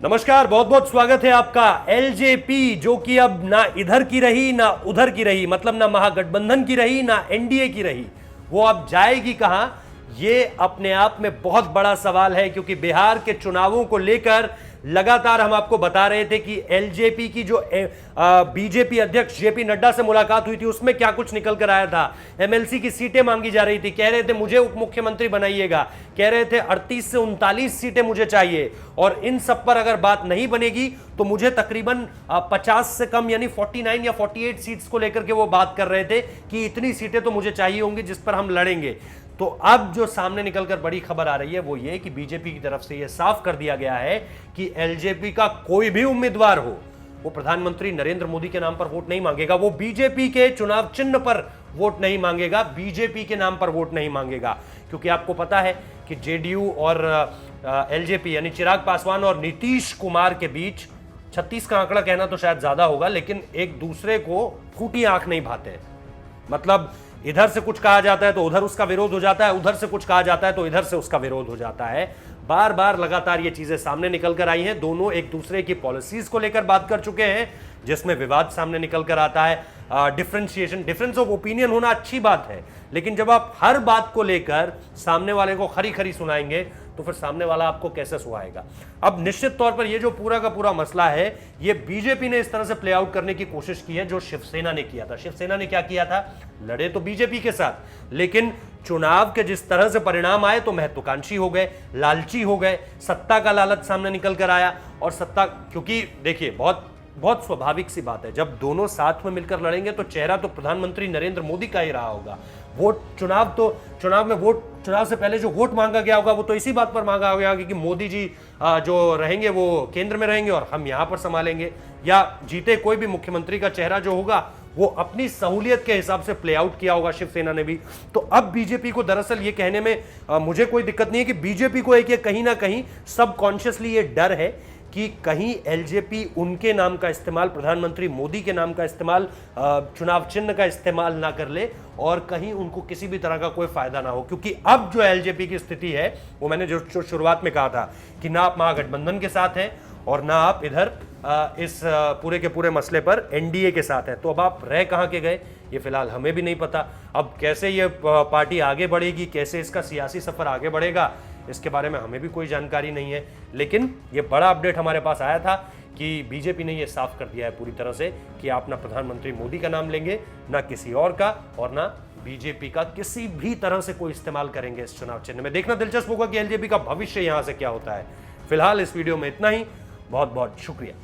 नमस्कार, बहुत बहुत स्वागत है आपका। एलजेपी जो कि अब ना इधर की रही ना उधर की रही, मतलब ना महागठबंधन की रही ना एनडीए की रही, वो अब जाएगी कहां, ये अपने आप में बहुत बड़ा सवाल है। क्योंकि बिहार के चुनावों को लेकर लगातार हम आपको बता रहे थे कि एलजेपी की जो बीजेपी अध्यक्ष जेपी नड्डा से मुलाकात हुई थी उसमें क्या कुछ निकल कर आया था। एमएलसी की सीटें मांगी जा रही थी, कह रहे थे मुझे उप मुख्यमंत्री बनाइएगा, कह रहे थे 38 से 39 सीटें मुझे चाहिए, और इन सब पर अगर बात नहीं बनेगी तो मुझे तकरीबन 50 से कम यानी 49 या 48 सीट्स को लेकर के वो बात कर रहे थे कि इतनी सीटें तो मुझे चाहिए होंगी जिस पर हम लड़ेंगे। तो अब जो सामने निकलकर बड़ी खबर आ रही है वो ये कि बीजेपी की तरफ से ये साफ कर दिया गया है कि एलजेपी का कोई भी उम्मीदवार हो वो प्रधानमंत्री नरेंद्र मोदी के नाम पर वोट नहीं मांगेगा, वो बीजेपी के चुनाव चिन्ह पर वोट नहीं मांगेगा, बीजेपी के नाम पर वोट नहीं मांगेगा। क्योंकि आपको पता है कि जेडीयू और एलजेपी यानी चिराग पासवान और नीतीश कुमार के बीच 36 का आंकड़ा कहना तो शायद ज्यादा होगा, लेकिन एक दूसरे को फूटी आंख नहीं भाते। मतलब इधर से कुछ कहा जाता है तो उधर उसका विरोध हो जाता है, उधर से कुछ कहा जाता है तो इधर से उसका विरोध हो जाता है। बार बार लगातार ये चीजें सामने निकल कर आई हैं। दोनों एक दूसरे की पॉलिसीज को लेकर बात कर चुके हैं जिसमें विवाद सामने निकल कर आता है। डिफरेंस ऑफ ओपिनियन होना अच्छी बात है, लेकिन जब आप हर बात को लेकर सामने वाले को खरी खरी सुनाएंगे तो फिर सामने वाला आपको कैसे सुहाएगा। अब निश्चित तौर पर यह जो पूरा का पूरा मसला है ये बीजेपी ने इस तरह से प्ले आउट करने की कोशिश की है जो शिवसेना ने किया था। शिवसेना ने क्या किया था, लड़े तो बीजेपी के साथ, लेकिन चुनाव के जिस तरह से परिणाम आए तो महत्वाकांक्षी हो गए, लालची हो गए, सत्ता का लालच सामने निकल कर आया। और सत्ता, क्योंकि देखिए बहुत बहुत स्वाभाविक सी बात है, जब दोनों साथ में मिलकर लड़ेंगे तो चेहरा तो प्रधानमंत्री नरेंद्र मोदी का ही रहा होगा। चुनाव से पहले जो वोट मांगा गया होगा वो तो इसी बात पर मांगा गया होगा कि मोदी जी जो रहेंगे वो केंद्र में रहेंगे और हम यहां पर संभालेंगे, या जीते कोई भी मुख्यमंत्री का चेहरा जो होगा वो अपनी सहूलियत के हिसाब से प्ले आउट किया होगा शिवसेना ने भी। तो अब बीजेपी को दरअसल ये कहने में मुझे कोई दिक्कत नहीं है कि बीजेपी को एक कहीं ना कहीं सबकॉन्शियसली ये डर है कि कहीं एलजेपी उनके नाम का इस्तेमाल, प्रधानमंत्री मोदी के नाम का इस्तेमाल, चुनाव चिन्ह का इस्तेमाल ना कर ले और कहीं उनको किसी भी तरह का कोई फायदा ना हो। क्योंकि अब जो एलजेपी की स्थिति है वो मैंने जो शुरुआत में कहा था कि ना आप महागठबंधन के साथ हैं और ना आप इधर इस पूरे के पूरे मसले पर एनडीए के साथ है। तो अब आप रह कहां के गए ये फिलहाल हमें भी नहीं पता। अब कैसे ये पार्टी आगे बढ़ेगी, कैसे इसका सियासी सफर आगे बढ़ेगा, इसके बारे में हमें भी कोई जानकारी नहीं है। लेकिन ये बड़ा अपडेट हमारे पास आया था कि बीजेपी ने ये साफ कर दिया है पूरी तरह से कि आप ना प्रधानमंत्री मोदी का नाम लेंगे, ना किसी और का, और ना बीजेपी का किसी भी तरह से कोई इस्तेमाल करेंगे इस चुनाव चिन्ह में। देखना दिलचस्प होगा कि एलजेपी का भविष्य यहां से क्या होता है। फिलहाल इस वीडियो में इतना ही। बहुत बहुत शुक्रिया।